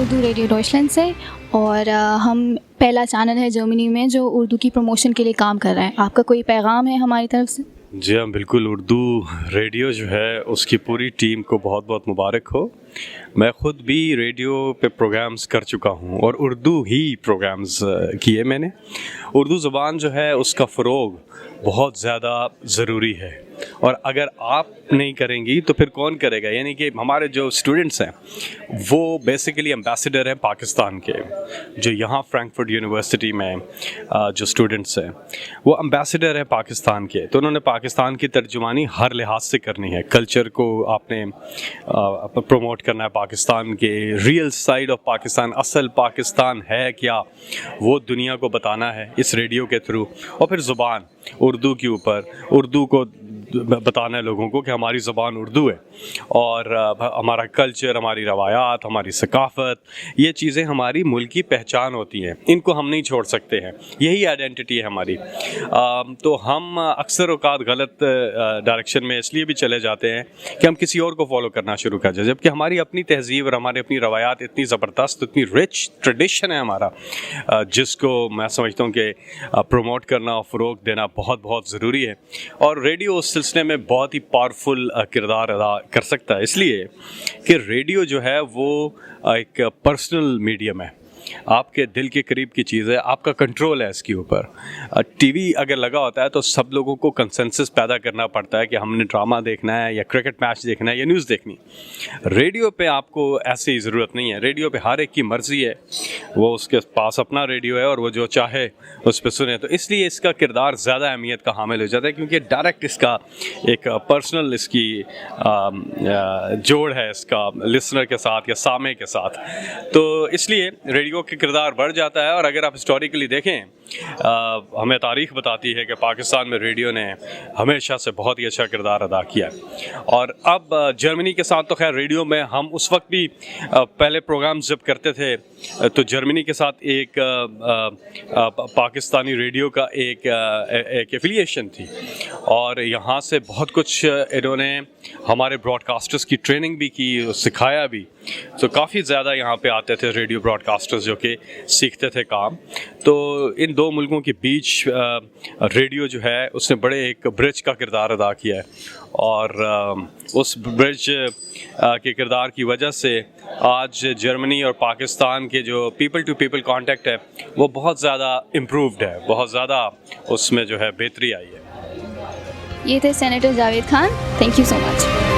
Urdu radio ڈویچلینڈ سے، اور ہم پہلا چینل ہے جرمنی میں جو اردو کی پروموشن کے لیے کام کر رہا ہے. آپ کا کوئی پیغام ہے ہماری طرف سے؟ جی ہاں بالکل، اردو ریڈیو جو ہے اس کی پوری ٹیم کو بہت بہت مبارک ہو. میں خود بھی ریڈیو پہ پروگرامز کر چکا ہوں اور اردو ہی پروگرامز کیے میں نے. اردو زبان جو ہے اس کا فروغ بہت زیادہ ضروری ہے، اور اگر آپ نہیں کریں گی تو پھر کون کرے گا؟ یعنی کہ ہمارے جو اسٹوڈنٹس ہیں وہ بیسیکلی امبیسڈر ہیں پاکستان کے. جو یہاں فرینکفرٹ یونیورسٹی میں جو اسٹوڈنٹس ہیں وہ امبیسڈر ہیں پاکستان کے، تو انہوں نے پاکستان کی ترجمانی ہر لحاظ سے کرنی ہے. کلچر کو آپ نے پروموٹ کرنا ہے، پاکستان کے ریئل سائڈ آف پاکستان، اصل پاکستان ہے کیا، وہ دنیا کو بتانا ہے اس ریڈیو کے تھرو. اور پھر زبان اردو کے اوپر، اردو کو بتانا ہے لوگوں کو کہ ہماری زبان اردو ہے، اور ہمارا کلچر، ہماری روایات، ہماری ثقافت، یہ چیزیں ہماری ملک کی پہچان ہوتی ہیں، ان کو ہم نہیں چھوڑ سکتے ہیں، یہی آئیڈینٹی ہے ہماری. تو ہم اکثر اوقات غلط ڈائریکشن میں اس لیے بھی چلے جاتے ہیں کہ ہم کسی اور کو فالو کرنا شروع کر جائیں، جبکہ ہماری اپنی تہذیب اور ہماری اپنی روایات اتنی زبردست، اتنی رچ ٹریڈیشن ہے ہمارا، جس کو میں سمجھتا ہوں کہ پروموٹ کرنا اور فروغ دینا بہت بہت ضروری ہے. اور ریڈیو اس سلسلے میں بہت ہی پاورفل کردار ادا کر سکتا ہے، اس لیے کہ ریڈیو جو ہے وہ ایک پرسنل میڈیم ہے، آپ کے دل کے قریب کی چیز ہے، آپ کا کنٹرول ہے اس کے اوپر. ٹی وی اگر لگا ہوتا ہے تو سب لوگوں کو کنسنسس پیدا کرنا پڑتا ہے کہ ہم نے ڈرامہ دیکھنا ہے یا کرکٹ میچ دیکھنا ہے یا نیوز دیکھنی. ریڈیو پہ آپ کو ایسی ضرورت نہیں ہے، ریڈیو پہ ہر ایک کی مرضی ہے، وہ اس کے پاس اپنا ریڈیو ہے اور وہ جو چاہے اس پہ سنے. تو اس لیے اس کا کردار زیادہ اہمیت کا حامل ہو جاتا ہے، کیونکہ ڈائریکٹ اس کا ایک پرسنل اس کی جوڑ ہے اس کا لسنر کے ساتھ یا سامع کے ساتھ. تو اس لیے ریڈیو کا کردار بڑھ جاتا ہے. اور اگر آپ ہسٹوریکلی دیکھیں، ہمیں تاریخ بتاتی ہے کہ پاکستان میں ریڈیو نے ہمیشہ سے بہت ہی اچھا کردار ادا کیا. اور اب جرمنی کے ساتھ تو خیر ریڈیو میں ہم اس وقت بھی پہلے پروگرام جب کرتے تھے تو جرمنی کے ساتھ ایک پاکستانی ریڈیو کا ایک ایفیلیشن تھی، اور یہاں سے بہت کچھ انہوں نے ہمارے براڈ کاسٹرز کی ٹریننگ بھی کی، سکھایا بھی. تو کافی زیادہ یہاں پہ آتے تھے ریڈیو براڈ کاسٹرز جو کہ سیکھتے تھے کام. تو ان دو ملکوں کے بیچ ریڈیو جو ہے اس نے بڑے ایک برج کا کردار ادا کیا ہے، اور اس برج کے کردار کی وجہ سے آج جرمنی اور پاکستان کے جو پیپل ٹو پیپل کانٹیکٹ ہے وہ بہت زیادہ امپرووڈ ہے، بہت زیادہ اس میں جو ہے بہتری آئی ہے. یہ تھے senator Javed Khan. Thank you so much.